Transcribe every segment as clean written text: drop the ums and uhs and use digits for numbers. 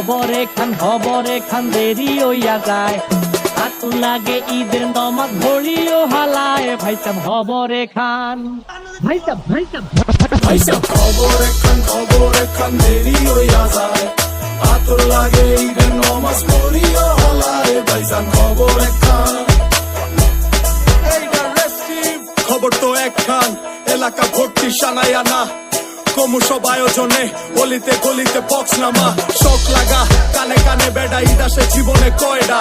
খবরে খান দেরি হইয়া যায়। আতুর লাগে ঈদের নমাজ ঘড়িও হালায়। ভাই সাব খবরে খান, ভাই সাব খবরে খান দেরি হইয়া যায়। আতুর লাগে ঈদের নমাজ ঘড়িও হালায়। ভাই সাব খবরে খান। খবর তো একখান, এলাকা ভর্তি সানায়া না। কমুসব আয়োজনে গলিতে গলিতে বক্স নামা। শখ লাগা কানে কানে বেড়া, ঈদ আসে জীবনে কয়ডা।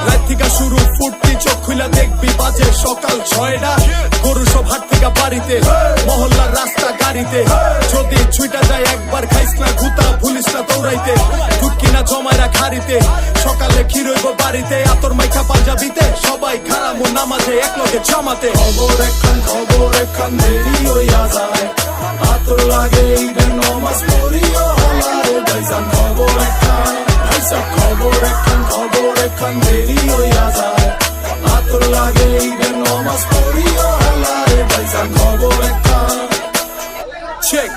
রাত থেকে শুরু ফুর্তি, চোখ খুলে দেখবি বাজে সকাল 6টা। গরু সব হাট থেকে বাড়িতে, মহল্লার রাস্তা গাড়িতে। যদি ছুইটা যায় একবার, খাইস না গুতা, ভুলিস না দৌড়াইতে। ঢুকি না জমায় রাখ হাড়িতে, সকালে ক্ষীর হইব বাড়িতে। আতর মাইখা পাঞ্জাবিতে, সবাই খারামো নামাজে একলগে জামাতে। খবর এখান দেরি হইয়া যায়। আতর লাগে ঈদের নমাজ পড়িও হালায়। ভাইজান খবর এখান দেরি হইয়া যায়। আতর লাগে ঈদের নমাজ পড়িও হালায়। ভাইজান খবর এখান। চেক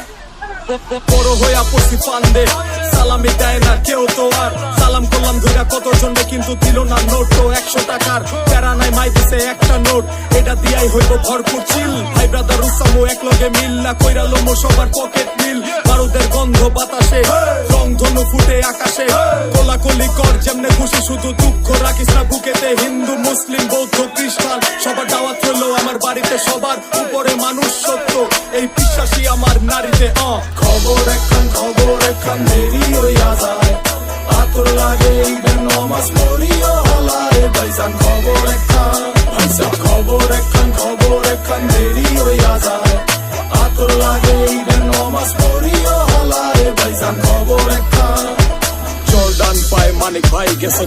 বড় হইয়া পড়ছি ফান্দে, সালামি দেয় না কেউ তো আর। সালাম করলাম ধইরা কতজনে, কিন্তু দিল না নোট তো 100 টাকার। প্যারা নাই মাই দিছে একটা নোট, এটা দিয়াই হইব ভরপুর চিল। ভাই ব্রাদার উসামু একলগে মিল না, কইরা লোমো সবার পকেট মিল। বারুদের গন্ধ বাতাসে, রং ধনু ফুটে আকাশে। কোলাকুলি কর যেমনে খুশি, শুধু দুঃখ রাখিস না বুকেতে। হিন্দু মুসলিম বৌদ্ধ খ্রিস্টান সবার দাওয়াত হইলো আমার বাড়িতে। সবার উপরে মানুষ সত্য, এই বিশ্বাসী আমার নারীতে। খবর এখান দেরি হইয়া যায়। আতর লাগে ঈদের নমাজ পড়িও হালায়। ভাইজান খবর এখান দেরি হইয়া যায়। আতর লাগে ঈদের নমাজ পড়িও হালায়। ভাইজান খবর এখান। জর্দান পায় মানিক ভাই গেছে।